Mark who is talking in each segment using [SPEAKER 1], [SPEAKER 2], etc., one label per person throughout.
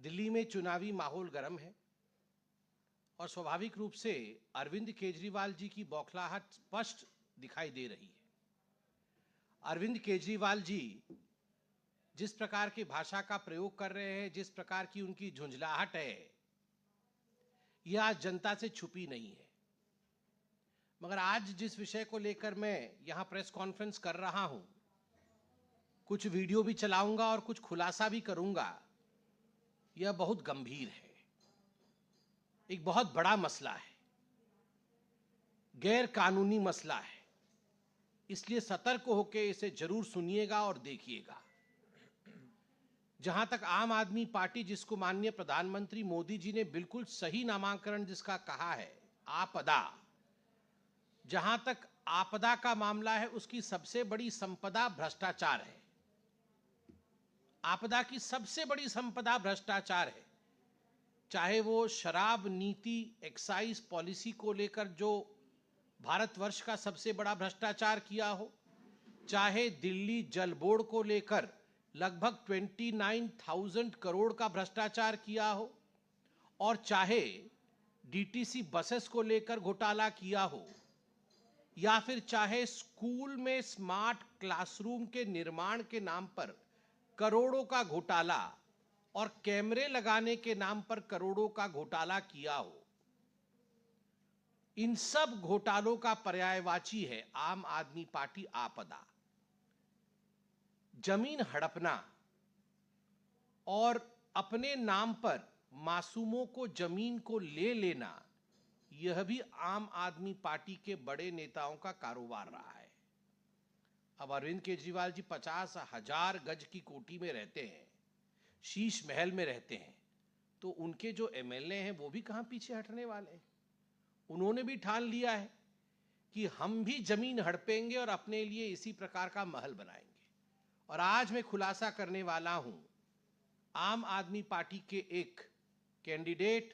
[SPEAKER 1] दिल्ली में चुनावी माहौल गर्म है और स्वाभाविक रूप से अरविंद केजरीवाल जी की बौखलाहट स्पष्ट दिखाई दे रही है। अरविंद केजरीवाल जी जिस प्रकार की भाषा का प्रयोग कर रहे हैं, जिस प्रकार की उनकी झुंझलाहट है, यह आज जनता से छुपी नहीं है। मगर आज जिस विषय को लेकर मैं यहां प्रेस कॉन्फ्रेंस कर रहा हूं, कुछ वीडियो भी चलाऊंगा और कुछ खुलासा भी करूंगा, यह बहुत गंभीर है, एक बहुत बड़ा मसला है, गैर कानूनी मसला है। इसलिए सतर्क होकर इसे जरूर सुनिएगा और देखिएगा। जहां तक आम आदमी पार्टी, जिसको माननीय प्रधानमंत्री मोदी जी ने बिल्कुल सही नामाकरण जिसका कहा है, आपदा, जहां तक आपदा का मामला है, उसकी सबसे बड़ी संपदा भ्रष्टाचार है। आपदा की सबसे बड़ी संपदा भ्रष्टाचार है। चाहे वो शराब नीति, एक्साइज पॉलिसी को लेकर जो भारतवर्ष का सबसे बड़ा भ्रष्टाचार किया हो, चाहे दिल्ली जल बोर्ड को लेकर लगभग 29,000 करोड़ का भ्रष्टाचार किया हो, और चाहे डीटीसी बसेस को लेकर घोटाला किया हो, या फिर चाहे स्कूल में स्मार्ट क्लासरूम के निर्माण के नाम पर करोड़ों का घोटाला और कैमरे लगाने के नाम पर करोड़ों का घोटाला किया हो, इन सब घोटालों का पर्यायवाची है आम आदमी पार्टी आपदा। जमीन हड़पना और अपने नाम पर मासूमों को जमीन को ले लेना, यह भी आम आदमी पार्टी के बड़े नेताओं का कारोबार रहा है। अब अरविंद केजरीवाल जी 50,000 गज की कोठी में रहते हैं, शीश महल में रहते हैं, तो उनके जो एमएलए हैं वो भी कहां पीछे हटने वाले हैं। उन्होंने भी ठान लिया है कि हम भी जमीन हड़पेंगे और अपने लिए इसी प्रकार का महल बनाएंगे। और आज मैं खुलासा करने वाला हूं, आम आदमी पार्टी के एक कैंडिडेट,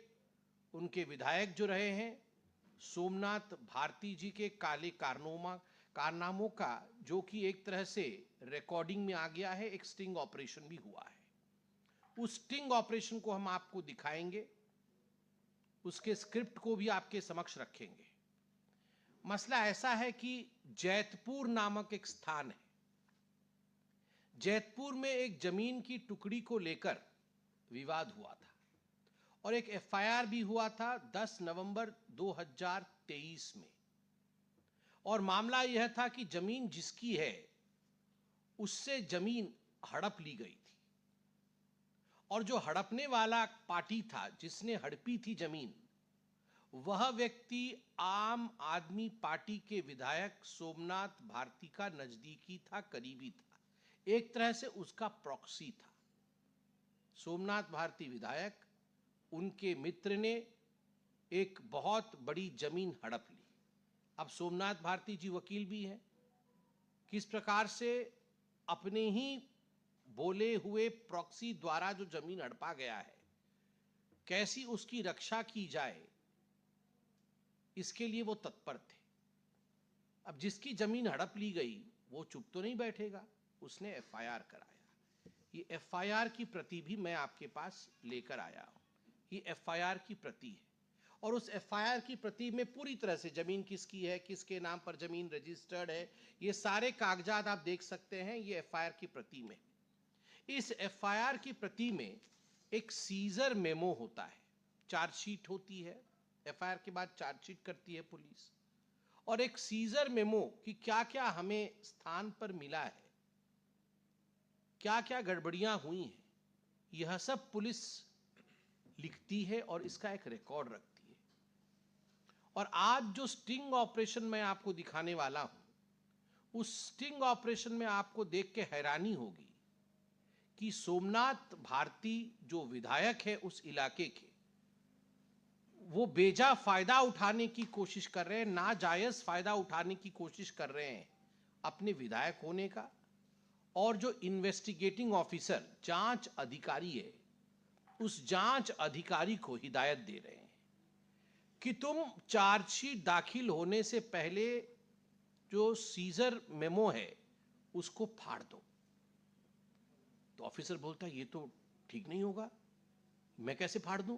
[SPEAKER 1] उनके विधायक जो रहे हैं, सोमनाथ भारती जी के काले कारनामों का, जो कि एक तरह से रिकॉर्डिंग में आ गया है, एक स्टिंग ऑपरेशन भी हुआ है। उस स्टिंग ऑपरेशन को हम आपको दिखाएंगे, उसके स्क्रिप्ट को भी आपके समक्ष रखेंगे। मसला ऐसा है कि जैतपुर नामक एक स्थान है, जैतपुर में एक जमीन की टुकड़ी को लेकर विवाद हुआ था और एक एफआईआर भी हुआ था 10 नवंबर 2023 में। और मामला यह था कि जमीन जिसकी है उससे जमीन हड़प ली गई थी, और जो हड़पने वाला पार्टी था, जिसने हड़पी थी जमीन, वह व्यक्ति आम आदमी पार्टी के विधायक सोमनाथ भारती का नजदीकी था, करीबी था, एक तरह से उसका प्रॉक्सी था। सोमनाथ भारती विधायक, उनके मित्र ने एक बहुत बड़ी जमीन हड़प ली। अब सोमनाथ भारती जी वकील भी हैं, किस प्रकार से अपने ही बोले हुए प्रॉक्सी द्वारा जो जमीन हड़पा गया है, कैसी उसकी रक्षा की जाए, इसके लिए वो तत्पर थे। अब जिसकी जमीन हड़प ली गई वो चुप तो नहीं बैठेगा, उसने एफआईआर कराया। ये एफआईआर की प्रति भी मैं आपके पास लेकर आया हूं। ये एफआईआर की प्रति है, और उस एफआईआर की प्रति में पूरी तरह से जमीन किसकी है, किसके नाम पर जमीन रजिस्टर्ड है, ये सारे कागजात आप देख सकते हैं। ये एफआईआर की प्रति में, इस एफआईआर की प्रति में एक सीजर मेमो होता है, चार्जशीट होती है, एफआईआर के बाद चार्जशीट करती है पुलिस, और एक सीजर मेमो कि क्या क्या हमें स्थान पर मिला है, क्या क्या गड़बड़ियां हुई हैं, यह सब पुलिस लिखती है और इसका एक रिकॉर्ड रखती है। और आज जो स्टिंग ऑपरेशन मैं आपको दिखाने वाला हूं, उस स्टिंग ऑपरेशन में आपको देख के हैरानी होगी कि सोमनाथ भारती जो विधायक है उस इलाके के, वो बेजा फायदा उठाने की कोशिश कर रहे हैं, नाजायज फायदा उठाने की कोशिश कर रहे हैं अपने विधायक होने का। और जो इन्वेस्टिगेटिंग ऑफिसर, जांच अधिकारी है, उस जांच अधिकारी को हिदायत दे रहे हैं कि तुम चार्जशीट दाखिल होने से पहले जो सीजर मेमो है उसको फाड़ दो। तो ऑफिसर बोलता है ये तो ठीक नहीं होगा, मैं कैसे फाड़ दूं?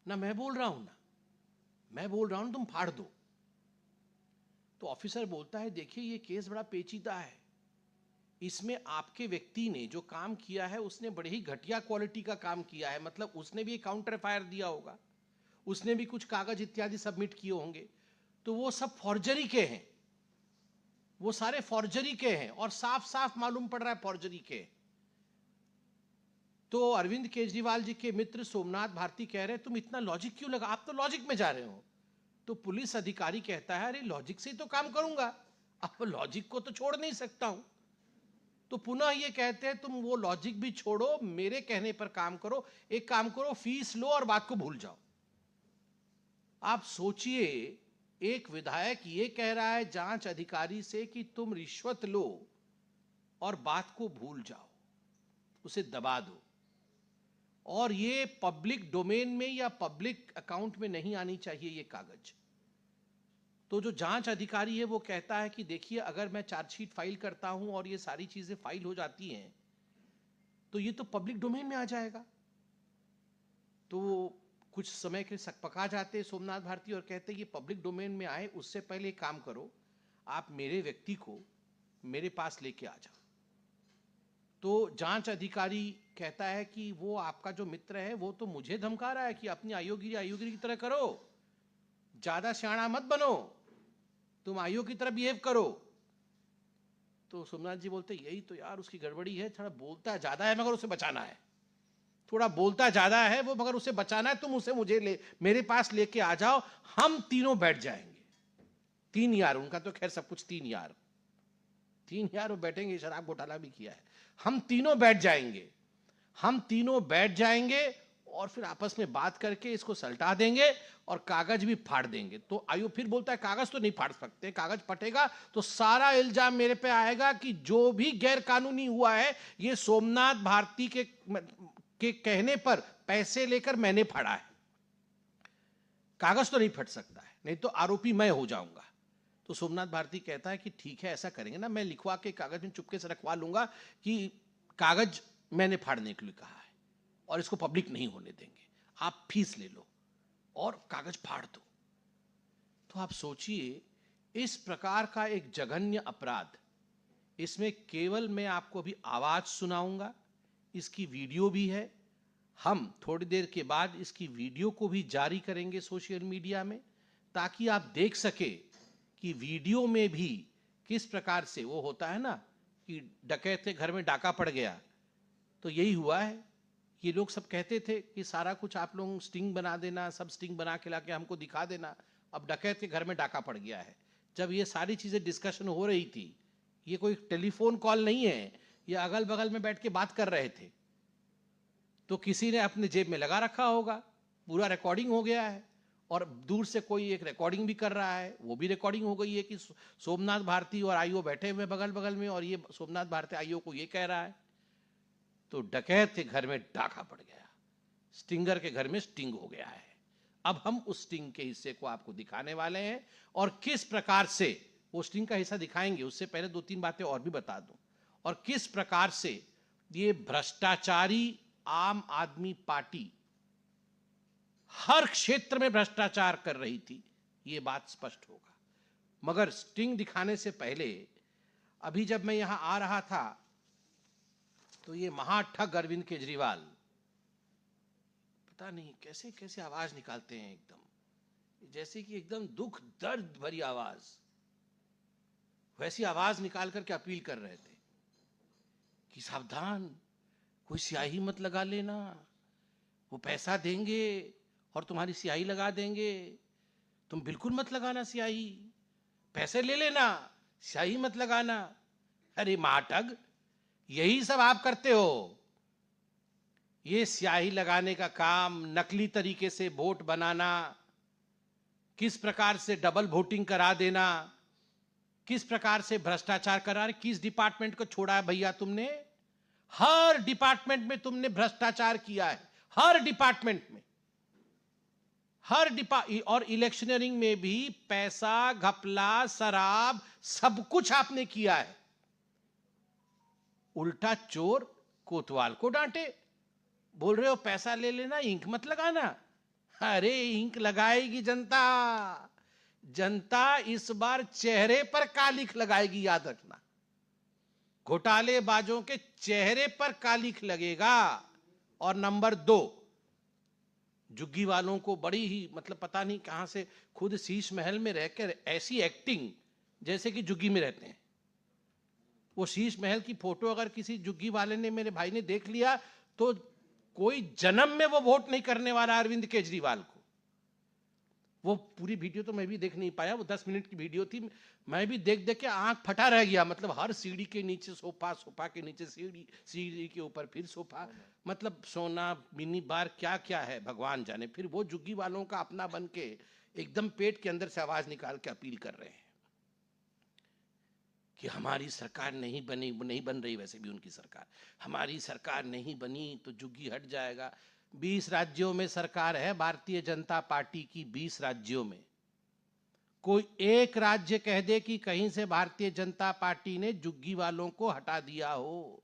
[SPEAKER 1] ना मैं बोल रहा हूं, ना मैं बोल रहा हूं तुम फाड़ दो। तो ऑफिसर बोलता है देखिए ये केस बड़ा पेचीदा है, इसमें आपके व्यक्ति ने जो काम किया है उसने बड़े ही घटिया क्वालिटी का काम किया है, मतलब उसने भी एक काउंटर फायर दिया होगा, उसने भी कुछ कागज इत्यादि सबमिट किए होंगे, तो वो सब फॉर्जरी के हैं, वो सारे फॉर्जरी के हैं और साफ साफ मालूम पड़ रहा है फॉर्जरी के। तो अरविंद केजरीवाल जी के मित्र सोमनाथ भारती कह रहे हैं तुम इतना लॉजिक क्यों लगा, आप तो लॉजिक में जा रहे हो। तो पुलिस अधिकारी कहता है अरे लॉजिक से ही तो काम करूंगा, अब लॉजिक को तो छोड़ नहीं सकता हूं। तो पुनः ये कहते हैं तुम वो लॉजिक भी छोड़ो, मेरे कहने पर काम करो, एक काम करो फीस लो और बात को भूल जाओ। आप सोचिए, एक विधायक ये कह रहा है जांच अधिकारी से कि तुम रिश्वत लो और बात को भूल जाओ, उसे दबा दो, और ये पब्लिक डोमेन में या पब्लिक अकाउंट में नहीं आनी चाहिए ये कागज। तो जो जांच अधिकारी है वो कहता है कि देखिए अगर मैं चार्जशीट फाइल करता हूं और ये सारी चीजें फाइल हो जाती हैं तो ये तो पब्लिक डोमेन में आ जाएगा। तो कुछ समय के सकपका जाते सोमनाथ भारती और कहते ये पब्लिक डोमेन में आए उससे पहले एक काम करो, आप मेरे व्यक्ति को मेरे पास लेके आ जाओ। तो जांच अधिकारी कहता है कि वो आपका जो मित्र है वो तो मुझे धमका रहा है कि अपनी आयोगिरी की तरह करो, ज्यादा सियाना मत बनो, तुम आयोग की तरह बिहेव करो। तो सोमनाथ जी बोलते यही तो यार उसकी गड़बड़ी है, थोड़ा बोलता ज्यादा है मगर उसे बचाना है, थोड़ा बोलता ज्यादा है वो मगर उसे बचाना है, तुम उसे मेरे पास लेके आ जाओ, हम तीनों बैठ जाएंगे। 3 यार, उनका तो खैर सब कुछ 3 यार वो बैठेंगे, शराब घोटाला भी किया है, हम तीनों बैठ जाएंगे और फिर आपस में बात करके इसको सलटा देंगे और कागज भी फाड़ देंगे। तो आयोग फिर बोलता है कागज तो नहीं फाड़ सकते, कागज फटेगा तो सारा इल्जाम मेरे पे आएगा कि जो भी गैर कानूनी हुआ है ये सोमनाथ भारती के कहने पर पैसे लेकर मैंने फाड़ा है, कागज तो नहीं फट सकता है, नहीं तो आरोपी मैं हो जाऊंगा। तो सोमनाथ भारती कहता है कि ठीक है ऐसा करेंगे ना, मैं लिखवा के कागज में चुपके से रखवा लूंगा कि कागज मैंने फाड़ने के लिए कहा है और इसको पब्लिक नहीं होने देंगे, आप फीस ले लो और कागज फाड़ दो। तो आप सोचिए इस प्रकार का एक जघन्य अपराध, इसमें केवल मैं आपको अभी आवाज सुनाऊंगा, इसकी वीडियो भी है, हम थोड़ी देर के बाद इसकी वीडियो को भी जारी करेंगे सोशल मीडिया में ताकि आप देख सके कि वीडियो में भी किस प्रकार से वो होता है ना कि डकैत के घर में डाका पड़ गया, तो यही हुआ है। ये लोग सब कहते थे कि सारा कुछ आप लोग स्टिंग बना देना, सब स्टिंग बना के लाके हमको दिखा देना, अब डकैत के घर में डाका पड़ गया है। जब ये सारी चीजें डिस्कशन हो रही थी, ये कोई टेलीफोन कॉल नहीं है, ये अगल बगल में बैठ के बात कर रहे थे, तो किसी ने अपने जेब में लगा रखा होगा, पूरा रिकॉर्डिंग हो गया है और दूर से कोई एक रिकॉर्डिंग भी कर रहा है, वो भी रिकॉर्डिंग हो गई है कि सोमनाथ भारती और आईओ बैठे हुए बगल बगल में और ये सोमनाथ भारती आईओ को ये कह रहा है। तो डकैत के घर में डाका पड़ गया, स्टिंगर के घर में स्टिंग हो गया है। अब हम उस स्टिंग के हिस्से को आपको दिखाने वाले हैं और किस प्रकार से वो स्टिंग का हिस्सा दिखाएंगे, उससे पहले 2-3 बातें और भी बता दूं, और किस प्रकार से ये भ्रष्टाचारी आम आदमी पार्टी हर क्षेत्र में भ्रष्टाचार कर रही थी, ये बात स्पष्ट होगा। मगर स्टिंग दिखाने से पहले अभी जब मैं यहां आ रहा था तो ये महाठग अरविंद केजरीवाल पता नहीं कैसे कैसे आवाज निकालते हैं, एकदम जैसे कि एकदम दुख दर्द भरी आवाज, वैसी आवाज निकाल करके अपील कर रहे थे कि सावधान, कोई स्याही मत लगा लेना, वो पैसा देंगे और तुम्हारी स्याही लगा देंगे, तुम बिल्कुल मत लगाना स्याही, पैसे ले लेना, स्याही मत लगाना। अरे महाठग, यही सब आप करते हो, ये स्याही लगाने का काम, नकली तरीके से वोट बनाना, किस प्रकार से डबल वोटिंग करा देना, किस प्रकार से भ्रष्टाचार करा, किस डिपार्टमेंट को छोड़ा है भैया तुमने? हर डिपार्टमेंट में तुमने भ्रष्टाचार किया है, हर डिपार्टमेंट में, और इलेक्शनरिंग में भी पैसा, घपला, शराब, सब कुछ आपने किया है। उल्टा चोर कोतवाल को डांटे, बोल रहे हो पैसा ले लेना, इंक मत लगाना। अरे इंक लगाएगी जनता, जनता इस बार चेहरे पर कालिख लगाएगी, याद रखना। घोटालेबाजों के चेहरे पर कालिख लगेगा। और नंबर 2, जुग्गी वालों को बड़ी ही मतलब पता नहीं कहां से खुद शीश महल में रहकर ऐसी एक्टिंग जैसे कि जुग्गी में रहते हैं। वो शीश महल की फोटो अगर किसी जुग्गी वाले ने, मेरे भाई ने देख लिया तो कोई जन्म में वो वोट नहीं करने वाला अरविंद केजरीवाल को। वो पूरी वीडियो तो मैं भी देख नहीं पाया, वो 10 मिनट की वीडियो थी। मैं भी देख देख के आंख फटा रह गया। मतलब हर सीढ़ी के नीचे सोफा, सोफा के नीचे सीढ़ी, सीढ़ी के ऊपर फिर सोफा, मतलब सोना, मिनी बार, क्या क्या है भगवान जाने। फिर वो जुग्गी वालों का अपना बन के एकदम पेट के अंदर से आवाज निकाल के अपील कर रहे हैं कि हमारी सरकार नहीं बनी, नहीं बन रही वैसे भी उनकी सरकार, हमारी सरकार नहीं बनी तो जुग्गी हट जाएगा। 20 राज्यों में सरकार है भारतीय जनता पार्टी की, 20 राज्यों में। कोई एक राज्य कह दे कि कहीं से भारतीय जनता पार्टी ने जुग्गी वालों को हटा दिया हो।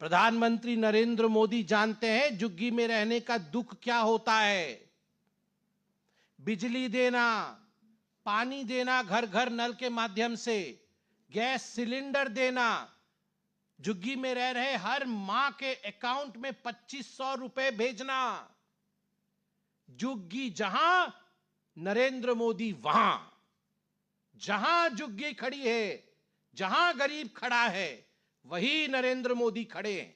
[SPEAKER 1] प्रधानमंत्री नरेंद्र मोदी जानते हैं जुग्गी में रहने का दुख क्या होता है। बिजली देना, पानी देना घर घर नल के माध्यम से, गैस सिलेंडर देना, जुग्गी में रह रहे हर मां के अकाउंट में 2500 रुपए भेजना। जुग्गी जहां, नरेंद्र मोदी वहां। जहां जुग्गी खड़ी है, जहां गरीब खड़ा है, वही नरेंद्र मोदी खड़े हैं।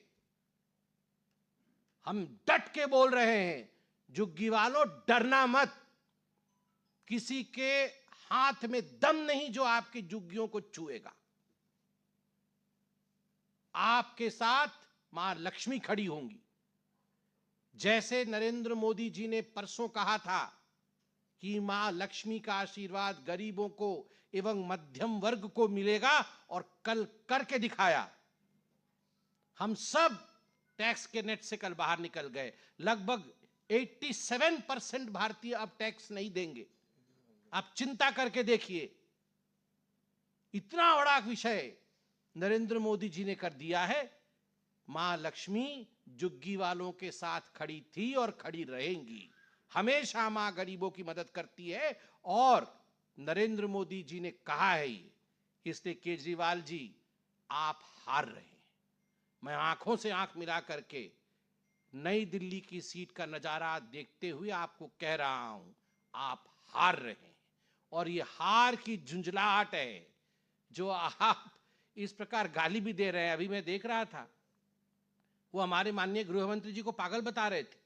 [SPEAKER 1] हम डट के बोल रहे हैं, जुग्गी वालों डरना मत। किसी के हाथ में दम नहीं जो आपकी जुग्गियों को छुएगा। आपके साथ मां लक्ष्मी खड़ी होंगी। जैसे नरेंद्र मोदी जी ने परसों कहा था कि मां लक्ष्मी का आशीर्वाद गरीबों को एवं मध्यम वर्ग को मिलेगा, और कल करके दिखाया। हम सब टैक्स के नेट से कल बाहर निकल गए। लगभग 87% भारतीय अब टैक्स नहीं देंगे। आप चिंता करके देखिए, इतना बड़ा विषय नरेंद्र मोदी जी ने कर दिया है। मां लक्ष्मी जुग्गी वालों के साथ खड़ी थी और खड़ी रहेंगी। हमेशा मां गरीबों की मदद करती है, और नरेंद्र मोदी जी ने कहा है ये, इसलिए केजरीवाल जी आप हार रहे हैं। मैं आंखों से आंख मिला करके नई दिल्ली की सीट का नजारा देखते हुए आपको कह रहा हूं, आप हार रहे हैं। और ये हार की झुंझलाहट है जो आप इस प्रकार गाली भी दे रहे हैं। अभी मैं देख रहा था, वो हमारे माननीय गृह मंत्री जी को पागल बता रहे थे।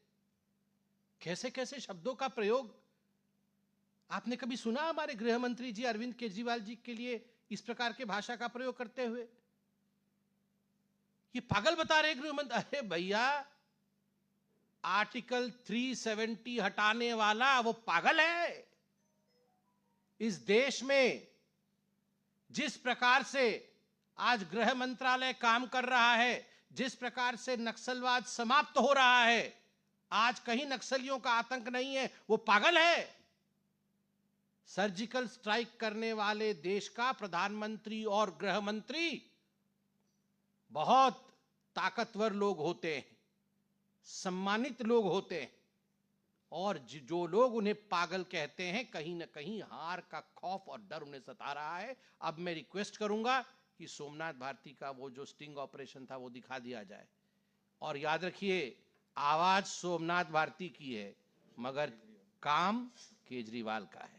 [SPEAKER 1] कैसे कैसे शब्दों का प्रयोग आपने कभी सुना हमारे गृह मंत्री जी अरविंद केजरीवाल जी के लिए इस प्रकार के भाषा का प्रयोग करते हुए? ये पागल बता रहे गृह मंत्री। अरे भैया, आर्टिकल 370 हटाने वाला वो पागल है। इस देश में जिस प्रकार से आज गृह मंत्रालय काम कर रहा है, जिस प्रकार से नक्सलवाद समाप्त हो रहा है, आज कहीं नक्सलियों का आतंक नहीं है, वो पागल है। सर्जिकल स्ट्राइक करने वाले देश का प्रधानमंत्री और गृह मंत्री बहुत ताकतवर लोग होते हैं, सम्मानित लोग होते हैं, और जो लोग उन्हें पागल कहते हैं, कहीं ना कहीं हार का खौफ और डर उन्हें सता रहा है। अब मैं रिक्वेस्ट करूंगा कि सोमनाथ भारती का वो जो स्टिंग ऑपरेशन था वो दिखा दिया जाए। और याद रखिए, आवाज सोमनाथ भारती की है, मगर काम केजरीवाल का है।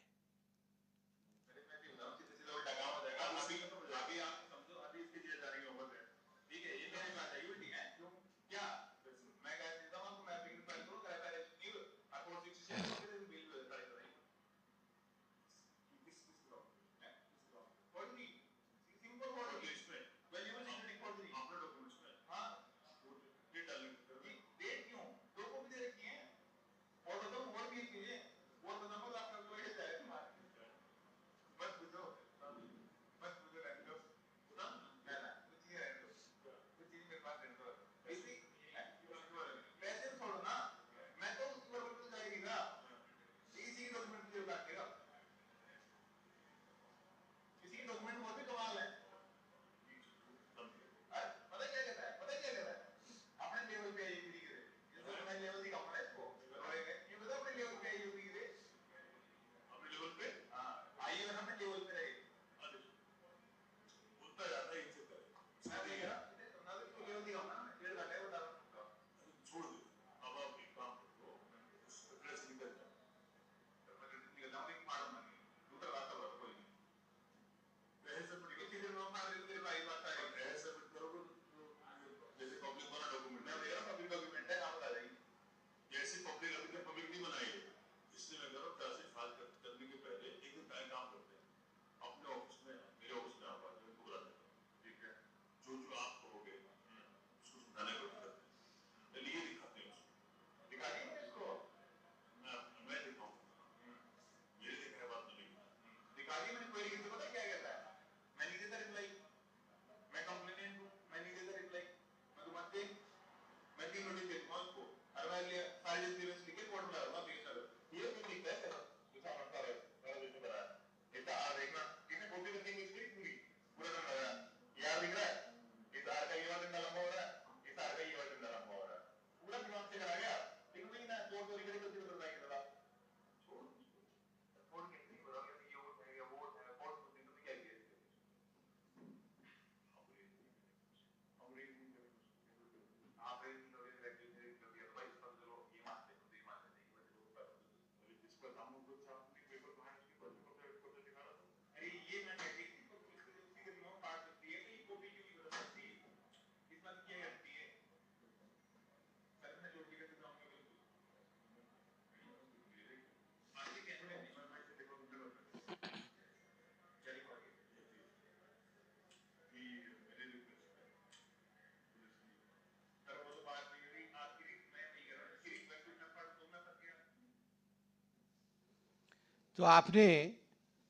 [SPEAKER 1] तो आपने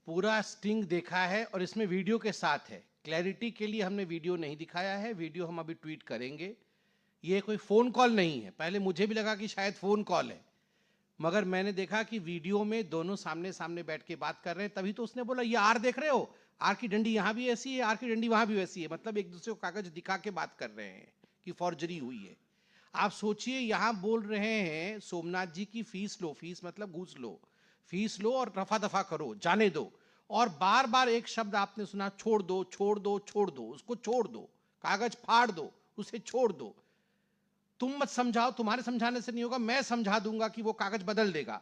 [SPEAKER 1] पूरा स्टिंग देखा है और इसमें वीडियो के साथ है। क्लैरिटी के लिए हमने वीडियो नहीं दिखाया है, वीडियो हम अभी ट्वीट करेंगे। ये कोई फोन कॉल नहीं है। पहले मुझे भी लगा कि शायद फोन कॉल है, मगर मैंने देखा कि वीडियो में दोनों सामने सामने बैठ के बात कर रहे हैं। तभी तो उसने बोला ये आर देख रहे हो, आर की डंडी यहां भी ऐसी है, आर की डंडी वहां भी वैसी है। मतलब एक दूसरे को कागज दिखा के बात कर रहे हैं कि फॉर्जरी हुई है। आप सोचिए, यहां बोल रहे हैं सोमनाथ जी की फीस लो, फीस मतलब घूस लो, फीस लो और रफा दफा करो, जाने दो। और बार बार एक शब्द आपने सुना, छोड़ दो छोड़ दो छोड़ दो, उसको छोड़ दो, कागज फाड़ दो, उसे छोड़ दो। तुम मत समझाओ, तुम्हारे समझाने से नहीं होगा, मैं समझा दूंगा कि वो कागज बदल देगा।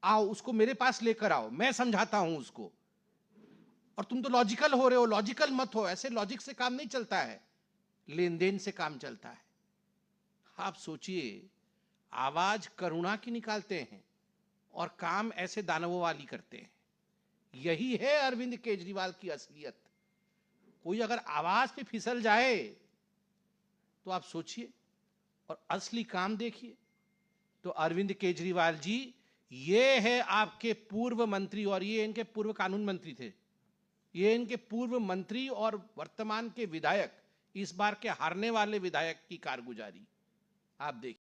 [SPEAKER 1] आओ उसको मेरे पास लेकर आओ, मैं समझाता हूं उसको। और तुम तो लॉजिकल हो रहे हो, लॉजिकल मत हो। ऐसे लॉजिक से काम नहीं चलता है, लेन देन से काम चलता है। आप सोचिए, आवाज करुणा की निकालते हैं और काम ऐसे दानवों वाली करते हैं। यही है अरविंद केजरीवाल की असलियत। कोई अगर आवाज पे फिसल जाए तो आप सोचिए, और असली काम देखिए। तो अरविंद केजरीवाल जी, ये है आपके पूर्व मंत्री, और ये इनके पूर्व कानून मंत्री थे, ये इनके पूर्व मंत्री और वर्तमान के विधायक, इस बार के हारने वाले विधायक की कारगुजारी आप देखिए।